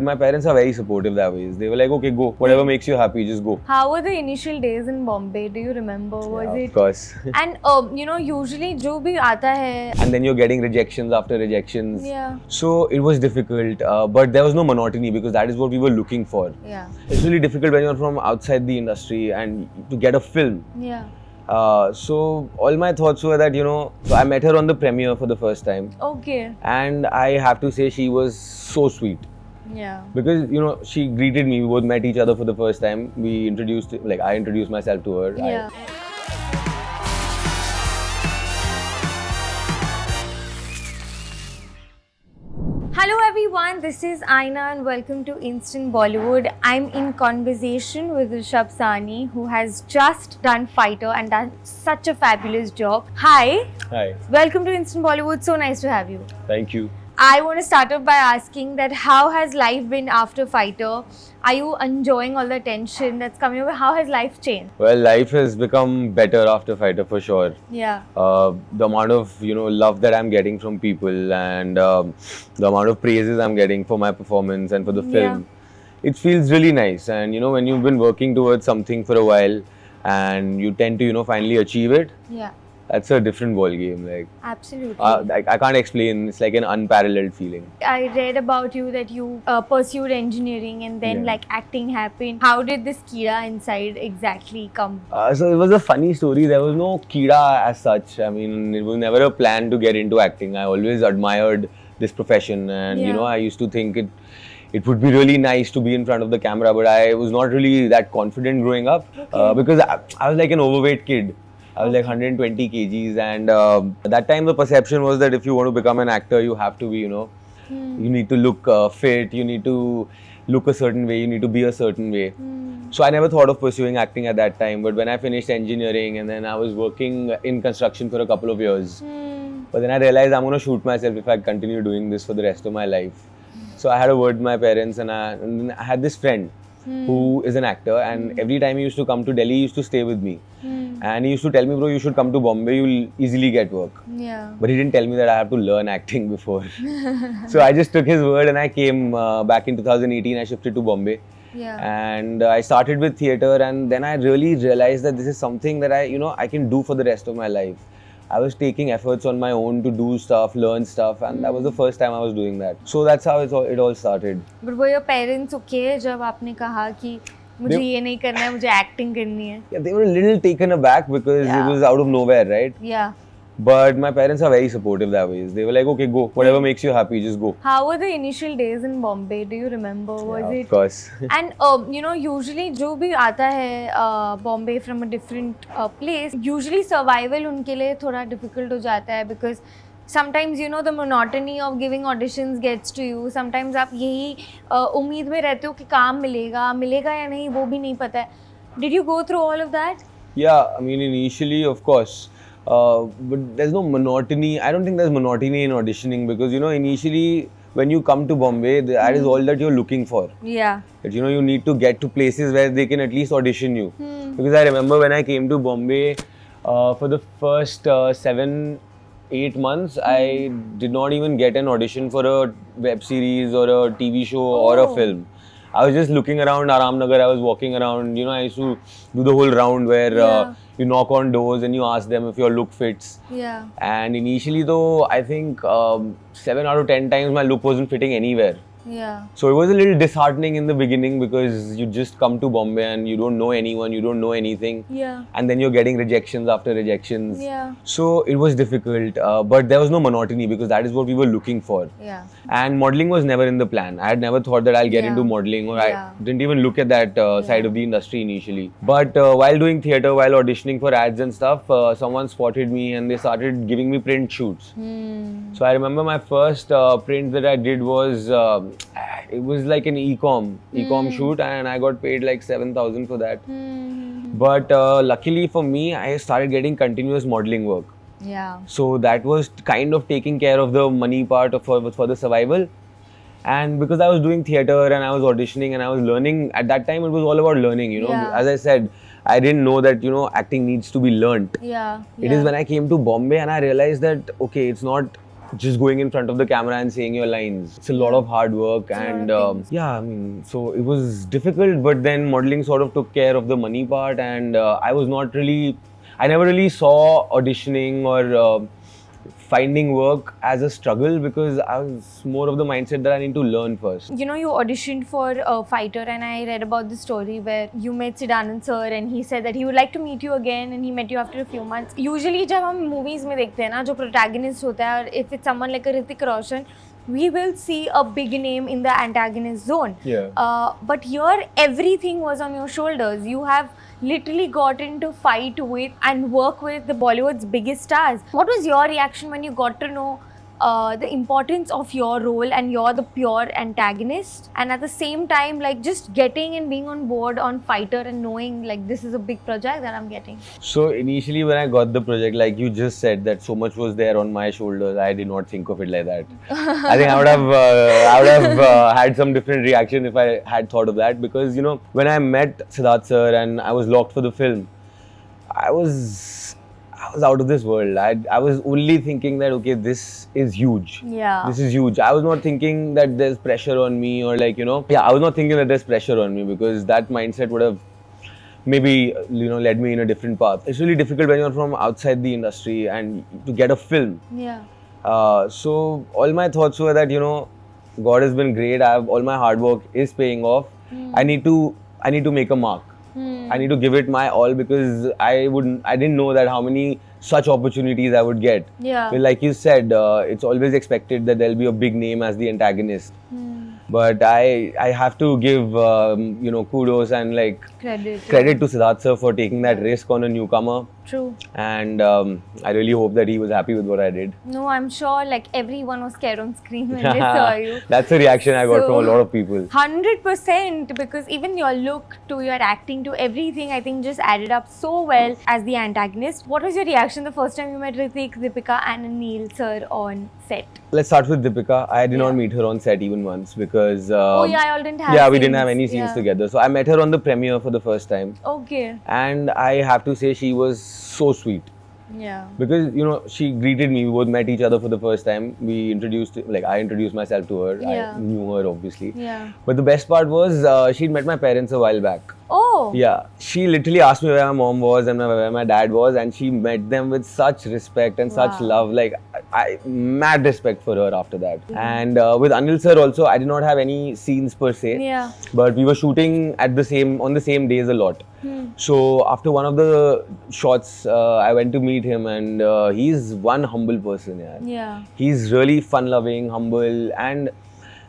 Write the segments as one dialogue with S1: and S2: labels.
S1: my parents are very supportive that way. They were like, okay, go. Whatever makes you happy, just go.
S2: How were the initial days in Bombay? Do you remember? Was
S1: Yeah,
S2: it?
S1: of course.
S2: And usually जो भी आता है.
S1: And then you're getting rejections after rejections.
S2: Yeah.
S1: So it was difficult, but there was no monotony because that is what we were looking for.
S2: Yeah.
S1: It's really difficult when you're from outside the industry and to get a film.
S2: Yeah.
S1: So all my thoughts were that, so I met her on the premiere for the first time.
S2: Okay.
S1: And I have to say she was so sweet.
S2: Yeah.
S1: Because, she greeted me, we both met each other for the first time. I introduced myself to her.
S2: Yeah. Hello everyone, this is Aina and welcome to Instant Bollywood. I'm in conversation with Rishabh Sawhney, who has just done Fighter and done such a fabulous job. Hi.
S1: Hi.
S2: Welcome to Instant Bollywood. So nice to have you.
S1: Thank you.
S2: I want to start off by asking that how has life been after Fighter? Are you enjoying all the attention that's coming over? How has life changed?
S1: Well, life has become better after Fighter for sure.
S2: Yeah.
S1: The amount of love that I'm getting from people and the amount of praises I'm getting for my performance and for the film, it feels really nice. And when you've been working towards something for a while and you tend to finally achieve it,
S2: Yeah.
S1: that's a different ball game. Like
S2: Absolutely.
S1: I can't explain. It's like an unparalleled feeling.
S2: I read about you that you pursued engineering and then
S1: Yeah.
S2: acting happened. How did this Kira inside exactly come?
S1: So it was a funny story. There was no Kida as such. I mean, it was never a plan to get into acting. I always admired this profession, and I used to think it would be really nice to be in front of the camera, but I was not really that confident growing up because I was like an overweight kid. I was like 120 kgs, and at that time the perception was that if you want to become an actor, you have to be, you need to look fit, you need to look a certain way, you need to be a certain way. So I never thought of pursuing acting at that time, but when I finished engineering and then I was working in construction for a couple of years, but then I realized I'm going to shoot myself if I continue doing this for the rest of my life. So I had a word with my parents, and then I had this friend who is an actor, and every time he used to come to Delhi, he used to stay with me. And he used to tell me, bro, you should come to Bombay, you'll easily get work.
S2: Yeah.
S1: But he didn't tell me that I have to learn acting before. So I just took his word and I came back in 2018, I shifted to Bombay.
S2: Yeah.
S1: And I started with theatre, and then I really realized that this is something that I can do for the rest of my life. I was taking efforts on my own to do stuff, learn stuff, and that was the first time I was doing that. So that's how it all started.
S2: But were your parents okay जब आपने कहा कि मुझे ये नहीं करना है, मुझे acting करनी है?
S1: Yeah, they were a little taken aback because it was out of nowhere, right?
S2: Yeah.
S1: But my parents are very supportive that way. They were like, okay, go. Whatever makes you happy, just go.
S2: How were the initial days in Bombay? Do you remember? Was
S1: Yeah,
S2: it?
S1: of course.
S2: And usually जो भी आता है Bombay from a different place, usually survival उनके लिए थोड़ा difficult हो जाता है because sometimes the monotony of giving auditions gets to you. Sometimes आप यही उम्मीद में रहते हो कि काम मिलेगा या नहीं वो भी नहीं पता है. Did you go through all of that?
S1: Yeah, I mean initially, of course. But there's no monotony. I don't think there's monotony in auditioning because initially when you come to Bombay, that is all that you're looking for.
S2: Yeah.
S1: That you need to get to places where they can at least audition you. Because I remember when I came to Bombay for the first 7-8 months, I did not even get an audition for a web series or a TV show or a film. I was just looking around Aram Nagar. I was walking around. I used to do the whole round where you knock on doors and you ask them if your look fits.
S2: Yeah.
S1: And initially, though, I think 7 out of 10 times my look wasn't fitting anywhere.
S2: Yeah.
S1: So it was a little disheartening in the beginning because you just come to Bombay and you don't know anyone, you don't know anything.
S2: Yeah.
S1: And then you're getting rejections after rejections.
S2: Yeah.
S1: So it was difficult, but there was no monotony because that is what we were looking for.
S2: Yeah.
S1: And modeling was never in the plan. I had never thought that I'll get into modeling, or I didn't even look at that side of the industry initially. But while doing theatre, while auditioning for ads and stuff, someone spotted me and they started giving me print shoots. So I remember my first print that I did was it was like an e-com shoot, and I got paid like 7,000 for that. But luckily for me, I started getting continuous modeling work.
S2: Yeah.
S1: So that was kind of taking care of the money part for the survival. And because I was doing theatre and I was auditioning and I was learning, at that time it was all about learning, As I said, I didn't know that, acting needs to be learnt.
S2: Yeah.
S1: It is when I came to Bombay and I realized that, okay, it's not just going in front of the camera and saying your lines. It's a lot of hard work, and yeah, I mean, so it was difficult, but then modeling sort of took care of the money part, and I never really saw auditioning or finding work as a struggle, because I was more of the mindset that I need to learn first.
S2: You know, you auditioned for a fighter, and I read about the story where you met Siddhanand sir and he said that he would like to meet you again, and he met you after a few months. Usually जब हम movies में देखते हैं ना, जो protagonist होता है, if it's someone like a Hritik Roshan, we will see a big name in the antagonist zone.
S1: Yeah.
S2: But here, everything was on your shoulders. You have literally gotten to fight with and work with the Bollywood's biggest stars. What was your reaction when you got to know the importance of your role and you're the pure antagonist, and at the same time, like, just getting and being on board on Fighter and knowing like this is a big project that I'm getting?
S1: So initially when I got the project, like you just said, that so much was there on my shoulders, I did not think of it like that. I think I would have had some different reaction if I had thought of that, because you know, when I met Siddharth sir and I was locked for the film, I was out of this world. I was only thinking that, okay, this is huge.
S2: Yeah.
S1: This is huge. I was not thinking that there's pressure on me, or like, you know, I was not thinking that there's pressure on me, because that mindset would have maybe, you know, led me in a different path. It's really difficult when you're from outside the industry and to get a film.
S2: Yeah.
S1: So all my thoughts were that, you know, God has been great. All my hard work is paying off. I need to make a mark. I need to give it my all, because I didn't know that how many such opportunities I would get.
S2: Yeah.
S1: Well, like you said, it's always expected that there'll be a big name as the antagonist. But I have to give you know, kudos and like credit to Siddharth sir for taking that risk on a newcomer.
S2: True.
S1: And I really hope that he was happy with what I did.
S2: No, I'm sure like everyone was scared on screen when they saw you.
S1: That's the reaction I got from a lot of people.
S2: 100%, because even your look to your acting to everything, I think just added up so well as the antagonist. What was your reaction the first time you met Hritik, Deepika and Anil sir on set?
S1: Let's start with Deepika. I did not meet her on set even once, because
S2: oh yeah, I didn't have
S1: we
S2: scenes.
S1: didn't have any scenes together. So I met her on the premiere for the first time.
S2: Okay.
S1: And I have to say, she was so sweet.
S2: Yeah.
S1: Because, you know, she greeted me. We both met each other for the first time. I introduced myself to her.
S2: Yeah.
S1: I knew her, obviously.
S2: Yeah.
S1: But the best part was, she'd met my parents a while back.
S2: Oh.
S1: Yeah. She literally asked me where my mom was and where my dad was, and she met them with such respect and such love. Like, I mad respect for her after that. And with Anil sir also, I did not have any scenes per se.
S2: Yeah.
S1: But we were shooting on the same days a lot. So after one of the shots, I went to meet him, and he's one humble person.
S2: Yeah.
S1: He's really fun-loving, humble, and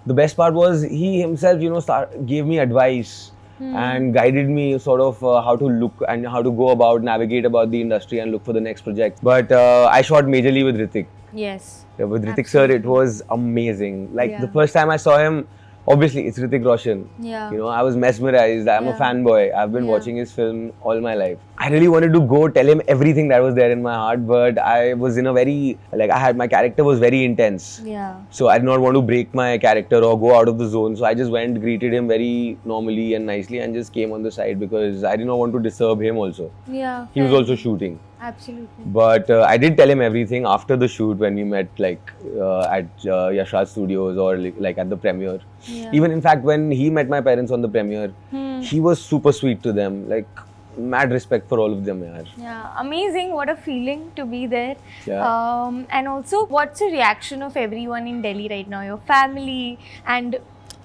S1: the best part was he himself, you know, gave me advice and guided me sort of how to look and how to go about, navigate about the industry and look for the next project. But I shot majorly with Hritik.
S2: Yes.
S1: Yeah, with Hritik sir, it was amazing. Like the first time I saw him, obviously it's Hritik Roshan.
S2: Yeah.
S1: You know, I was mesmerized. I'm a fanboy. I've been watching his film all my life. I really wanted to go tell him everything that was there in my heart, but I was in a very, my character was very intense.
S2: Yeah.
S1: So I did not want to break my character or go out of the zone. So I just went, greeted him very normally and nicely, and just came on the side, because I did not want to disturb him also.
S2: Yeah.
S1: He was also shooting.
S2: Absolutely.
S1: But I did tell him everything after the shoot, when we met, like at Yashraj Studios or like at the premiere.
S2: Yeah.
S1: Even in fact, when he met my parents on the premiere, he was super sweet to them. Like, mad respect for all of them.
S2: Yeah, amazing. What a feeling to be there.
S1: Yeah.
S2: And also, what's the reaction of everyone in Delhi right now? Your family, and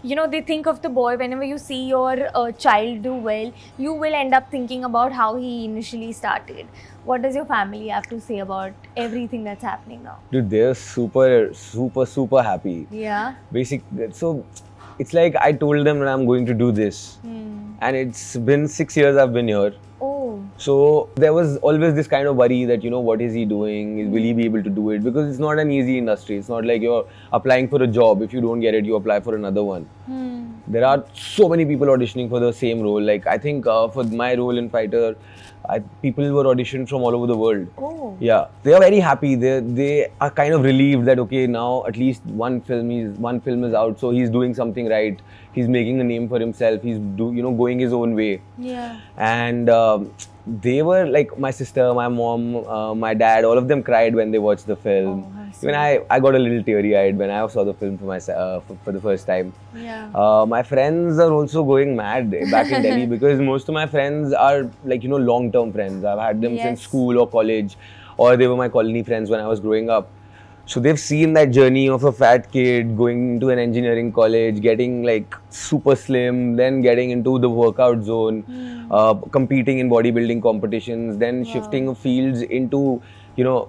S2: you know, they think of the boy. Whenever you see your child do well, you will end up thinking about how he initially started. What does your family have to say about everything that's happening now?
S1: Dude, they're super happy.
S2: Yeah.
S1: So it's like I told them that I'm going to do this. And it's been 6 years I've been here.
S2: Oh.
S1: So there was always this kind of worry that, you know, what is he doing? Will he be able to do it? Because it's not an easy industry. It's not like you're applying for a job. If you don't get it, you apply for another one. There are so many people auditioning for the same role. Like I think for my role in Fighter, people were auditioned from all over the world.
S2: Oh.
S1: Yeah, they are very happy. They are kind of relieved that okay, now at least one film is out, so he's doing something right. He's making a name for himself. He's going his own way.
S2: Yeah.
S1: And they were like my sister, my mom, my dad. All of them cried when they watched the film.
S2: Oh,
S1: Even I got a little teary-eyed when I saw the film for myself for the first time.
S2: Yeah.
S1: My friends are also going mad back in Delhi because most of my friends are like long-term friends. I've had them since school or college, or they were my colony friends when I was growing up. So they've seen that journey of a fat kid going into an engineering college, getting like super slim, then getting into the workout zone, competing in bodybuilding competitions, then shifting fields into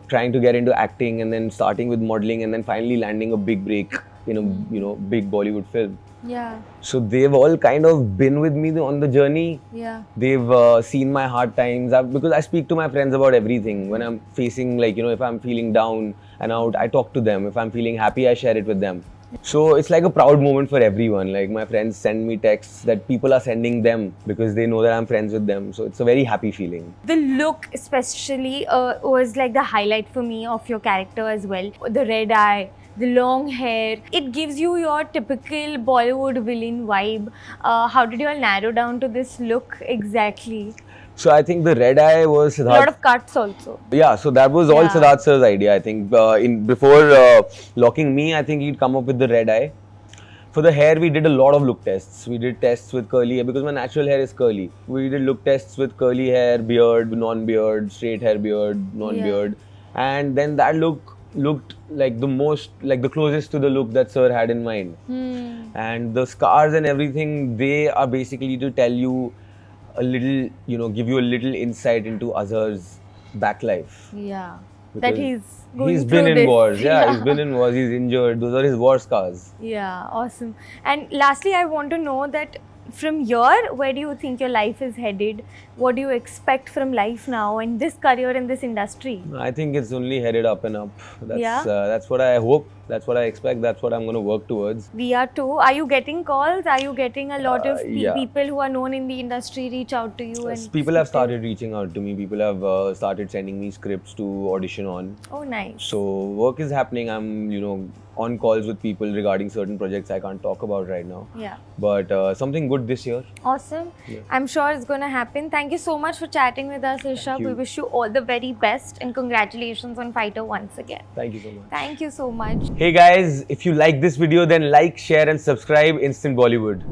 S1: trying to get into acting, and then starting with modeling, and then finally landing a big break in a big Bollywood film.
S2: Yeah.
S1: So they've all kind of been with me on the journey.
S2: Yeah.
S1: They've seen my hard times because I speak to my friends about everything. When I'm facing if I'm feeling down and out, I talk to them. If I'm feeling happy, I share it with them. So it's like a proud moment for everyone. Like my friends send me texts that people are sending them because they know that I'm friends with them. So it's a very happy feeling.
S2: The look especially was like the highlight for me of your character as well. The red eye, the long hair. It gives you your typical Bollywood villain vibe. How did you all narrow down to this look exactly?
S1: So I think the red eye was Siddharth.
S2: A lot of cuts also.
S1: Yeah, so that was all Siddharth sir's idea. I think before locking me, I think he'd come up with the red eye. For the hair, we did a lot of look tests. We did tests with curly hair because my natural hair is curly. We did look tests with curly hair, beard, non-beard, straight hair, beard, non-beard, and then that looked like the closest to the look that sir had in mind. And the scars and everything, they are basically to tell you a little, give you a little insight into Azhar's back life.
S2: Yeah.
S1: Because
S2: that he's
S1: been in
S2: this.
S1: wars. Yeah, he's been in wars. He's injured. Those are his war scars.
S2: Yeah, awesome. And lastly, I want to know that from here, where do you think your life is headed? What do you expect from life now and this career in this industry?
S1: I think it's only headed up and up.
S2: That's
S1: what I hope. That's what I expect. That's what I'm going to work towards.
S2: We are too. Are you getting calls? Are you getting a lot of people who are known in the industry reach out to you? And
S1: people have started reaching out to me. People have started sending me scripts to audition on.
S2: Oh, nice.
S1: So work is happening. I'm, on calls with people regarding certain projects I can't talk about right now.
S2: Yeah.
S1: But something good this year.
S2: Awesome.
S1: Yeah.
S2: I'm sure it's going to happen. Thank you so much for chatting with us, Rishabh. We wish you all the very best and congratulations on Fighter once again.
S1: Thank you so much.
S2: Thank you so much.
S1: Hey guys, if you like this video, then like, share and subscribe Instant Bollywood.